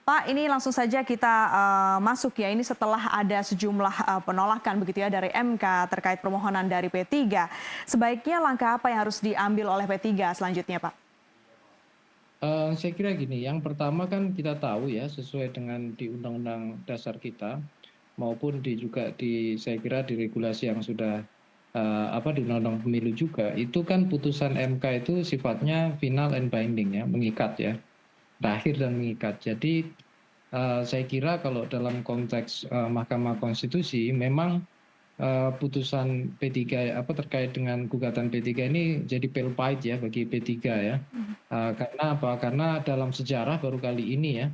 Pak, ini langsung saja kita masuk ya. Ini setelah ada sejumlah penolakan begitu ya dari MK terkait permohonan dari P3. Sebaiknya langkah apa yang harus diambil oleh P3 selanjutnya, Pak? Saya kira gini, yang pertama kan kita tahu ya, sesuai dengan di Undang-Undang Dasar kita, maupun juga saya kira di regulasi yang sudah di Undang-Undang Pemilu juga, itu kan putusan MK itu sifatnya final and binding ya, mengikat ya, terakhir dan mengikat. Jadi saya kira kalau dalam konteks Mahkamah Konstitusi memang putusan P3 terkait dengan gugatan P3 ini jadi pil pahit ya bagi P3 ya. Karena apa? Karena dalam sejarah baru kali ini ya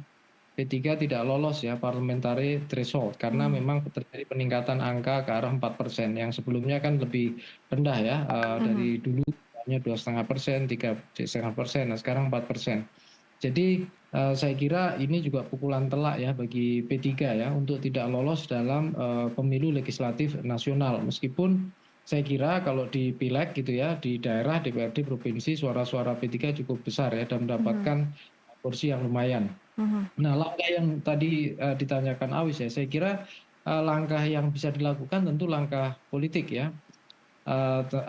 P3 tidak lolos ya parliamentary threshold karena Mhm, memang terjadi peningkatan angka ke arah 4%, yang sebelumnya kan lebih rendah ya, mhm, dari dulu hanya 2,5%, 3,5%, nah sekarang 4%. Jadi saya kira ini juga pukulan telak ya bagi P3 ya untuk tidak lolos dalam pemilu legislatif nasional. Meskipun saya kira kalau di pileg gitu ya, di daerah DPRD provinsi suara-suara P3 cukup besar ya dan mhm, mendapatkan kursi yang lumayan. mhm, Nah, langkah yang tadi ditanyakan Awis ya, saya kira langkah yang bisa dilakukan tentu langkah politik ya.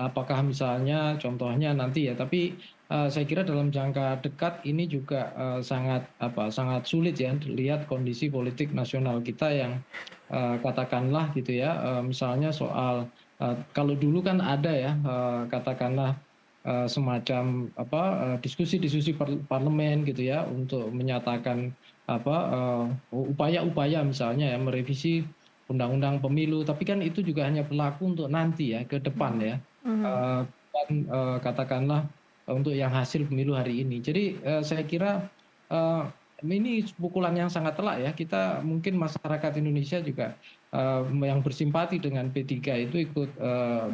Apakah misalnya contohnya nanti ya, tapi saya kira dalam jangka dekat ini juga sangat sulit ya lihat kondisi politik nasional kita yang katakanlah gitu ya, misalnya soal kalau dulu kan ada ya, katakanlah semacam diskusi-diskusi parlemen gitu ya untuk menyatakan upaya-upaya misalnya ya merevisi undang-undang pemilu, tapi kan itu juga hanya berlaku untuk nanti ya, ke depan ya. mhm. Bukan, katakanlah untuk yang hasil pemilu hari ini. Jadi, saya kira, eee, ini pukulan yang sangat telak ya. Kita mungkin masyarakat Indonesia juga, yang bersimpati dengan P3 itu ikut,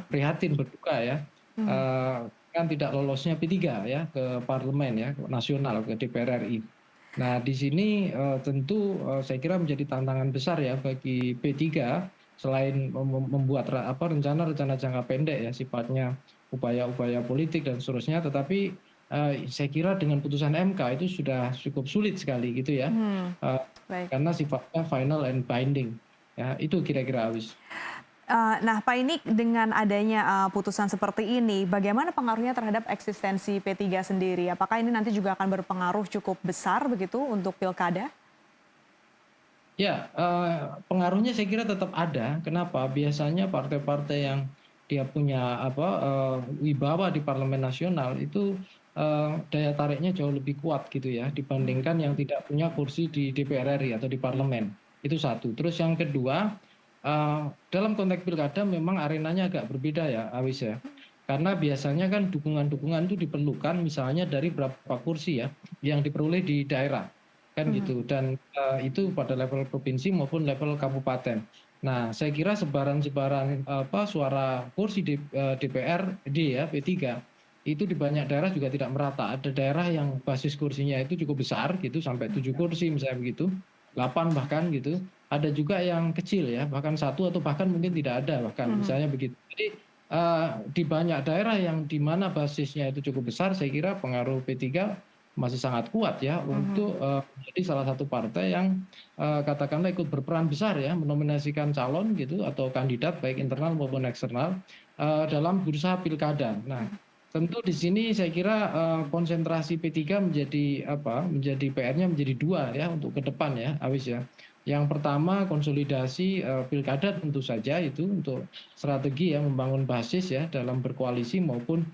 prihatin, berduka ya, Mhm. eee, kan tidak lolosnya P3 ya ke parlemen ya, nasional, ke DPR RI. Nah, di sini tentu saya kira menjadi tantangan besar ya bagi P3 selain membuat rencana-rencana jangka pendek ya sifatnya upaya-upaya politik dan seterusnya, tetapi saya kira dengan putusan MK itu sudah cukup sulit sekali gitu ya, Mhm, eee, baik. karena sifatnya final and binding ya, itu kira-kira Awis. Nah, Pak, ini dengan adanya putusan seperti ini, bagaimana pengaruhnya terhadap eksistensi P3 sendiri? Apakah ini nanti juga akan berpengaruh cukup besar begitu untuk pilkada? Ya, pengaruhnya saya kira tetap ada. Kenapa? Biasanya partai-partai yang dia punya wibawa di parlemen nasional itu, daya tariknya jauh lebih kuat gitu ya, dibandingkan yang tidak punya kursi di DPR RI atau di parlemen, itu satu. Terus yang kedua, dalam konteks pilkada memang arenanya agak berbeda ya, Awis ya. Karena biasanya kan dukungan-dukungan itu diperlukan misalnya dari berapa kursi ya, yang diperoleh di daerah. Kan Mhm, gitu, dan itu pada level provinsi maupun level kabupaten. Nah, saya kira sebaran-sebaran suara kursi di DPRD ya, P3, itu di banyak daerah juga tidak merata. Ada daerah yang basis kursinya itu cukup besar gitu, sampai 7 kursi misalnya begitu, 8 bahkan gitu. Ada juga yang kecil ya, bahkan satu atau bahkan mungkin tidak ada bahkan, mhm, misalnya begitu. Jadi, di banyak daerah yang di mana basisnya itu cukup besar, saya kira pengaruh P3 masih sangat kuat ya mhm, untuk menjadi salah satu partai yang katakanlah ikut berperan besar ya menominasikan calon gitu atau kandidat baik internal maupun eksternal dalam bursa pilkada. Nah, tentu di sini saya kira konsentrasi P3 menjadi PR-nya menjadi dua ya untuk ke depan ya, Awis ya. Yang pertama konsolidasi pilkada tentu saja itu untuk strategi ya membangun basis ya dalam berkoalisi maupun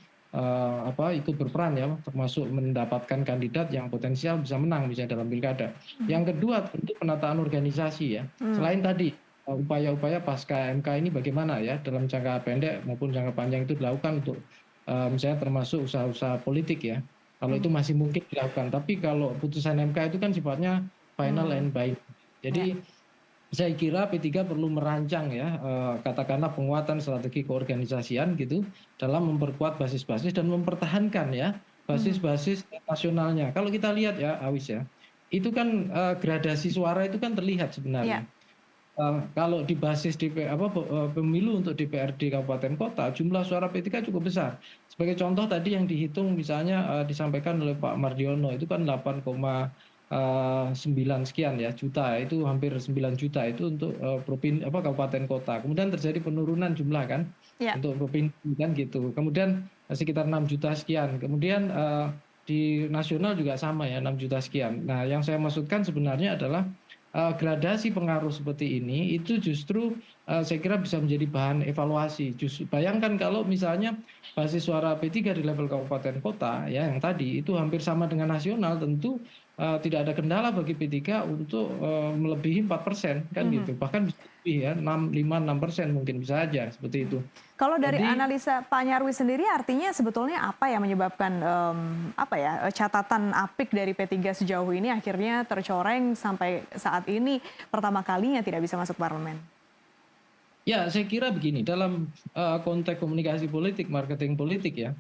ikut berperan ya, termasuk mendapatkan kandidat yang potensial bisa menang misalnya dalam pilkada. mhm, Yang kedua tentu penataan organisasi ya. mmm, Selain tadi upaya-upaya pasca MK ini bagaimana ya dalam jangka pendek maupun jangka panjang itu dilakukan untuk misalnya termasuk usaha-usaha politik ya. Kalau itu mhm, masih mungkin dilakukan. Tapi kalau putusan MK itu kan sifatnya final mmm, and binding. ya, Jadi saya kira P3 perlu merancang ya, katakanlah penguatan strategi keorganisasian gitu, dalam memperkuat basis-basis dan mempertahankan ya, mhm, basis-basis nasionalnya. Kalau kita lihat ya, Awis ya, itu kan, gradasi suara itu kan terlihat iya, sebenarnya. Kalau di basis pemilu untuk DPRD kabupaten kota, jumlah suara P3 cukup besar. Sebagai contoh tadi yang dihitung misalnya, disampaikan oleh Pak Mardiono itu kan 9 sekian ya juta, itu hampir 9 juta itu untuk kabupaten kota. Kemudian terjadi penurunan jumlah kan Ya. untuk provinsi kan gitu. Kemudian sekitar 6 juta sekian. Kemudian di nasional juga sama ya 6 juta sekian. Nah, yang saya maksudkan sebenarnya adalah gradasi pengaruh seperti ini itu justru saya kira bisa menjadi bahan evaluasi. Justru bayangkan kalau misalnya basis suara P3 di level kabupaten kota ya yang tadi itu hampir sama dengan nasional, tentu tidak ada kendala bagi P3 untuk melebihi 4% kan Mhm. gitu. Bahkan bisa lebih ya 5-6% mungkin bisa aja seperti itu. Kalau dari Jadi analisa Pak Nyarwi sendiri artinya sebetulnya apa yang menyebabkan, apa ya, catatan apik dari P3 sejauh ini akhirnya tercoreng sampai saat ini pertama kalinya tidak bisa masuk parlemen? ya, saya kira begini, dalam konteks komunikasi politik, marketing politik ya,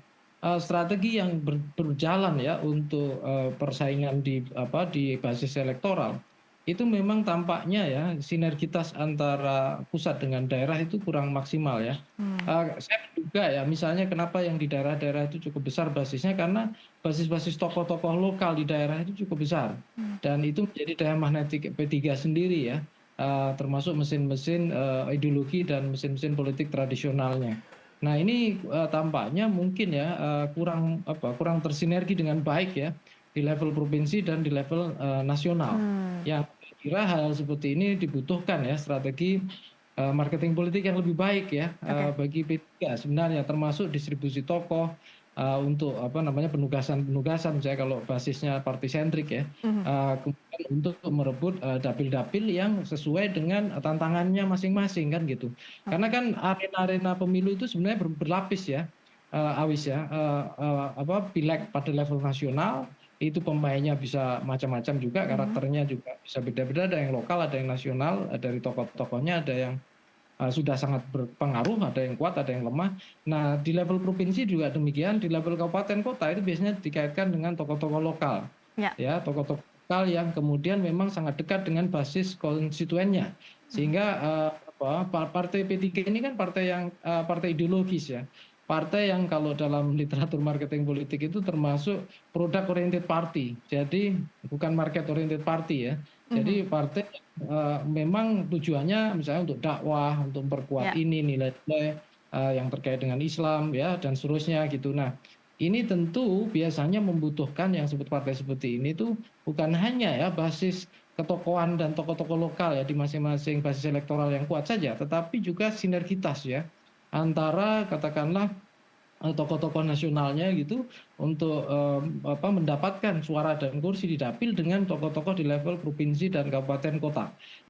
strategi yang berjalan ya untuk persaingan di basis elektoral itu memang tampaknya ya sinergitas antara pusat dengan daerah itu kurang maksimal ya. Mmm. Saya menduga ya misalnya kenapa yang di daerah-daerah itu cukup besar basisnya karena basis-basis tokoh-tokoh lokal di daerah itu cukup besar Mmm. dan itu menjadi daya magnetik P3 sendiri ya. Termasuk mesin-mesin ideologi dan mesin-mesin politik tradisionalnya. Nah ini tampaknya mungkin ya kurang tersinergi dengan baik ya di level provinsi dan di level nasional. Mmm. Yang saya kira hal seperti ini dibutuhkan ya strategi marketing politik yang lebih baik ya Oke. bagi P3 sebenarnya, termasuk distribusi tokoh untuk penugasan-penugasan misalnya kalau basisnya partai sentrik ya. Mhm. Kemudian untuk merebut dapil-dapil yang sesuai dengan tantangannya masing-masing kan gitu. Karena Oke. kan arena-arena pemilu itu sebenarnya berlapis ya, Awis ya, pileg pada level nasional itu pemainnya bisa macam-macam juga, Mhm. karakternya juga bisa beda-beda, ada yang lokal, ada yang nasional, dari tokoh-tokohnya ada yang sudah sangat berpengaruh, ada yang kuat, ada yang lemah. Nah, di level provinsi juga demikian, di level kabupaten kota itu biasanya dikaitkan dengan tokoh-tokoh lokal. Ya. Ya, tokoh-tokoh lokal yang kemudian memang sangat dekat dengan basis konstituennya. Mhm. Sehingga partai P3 ini kan partai yang partai ideologis ya. Partai yang kalau dalam literatur marketing politik itu termasuk product oriented party. Jadi bukan market oriented party ya. Mhm. Jadi partai memang tujuannya misalnya untuk dakwah, untuk memperkuat Ya. ini nilai-nilai yang terkait dengan Islam ya dan seterusnya gitu. Nah, ini tentu biasanya membutuhkan yang disebut partai seperti ini tuh bukan hanya ya basis ketokohan dan tokoh-tokoh lokal ya di masing-masing basis elektoral yang kuat saja, tetapi juga sinergitas ya antara katakanlah tokoh-tokoh nasionalnya gitu untuk mendapatkan suara dan kursi di dapil dengan tokoh-tokoh di level provinsi dan kabupaten kota.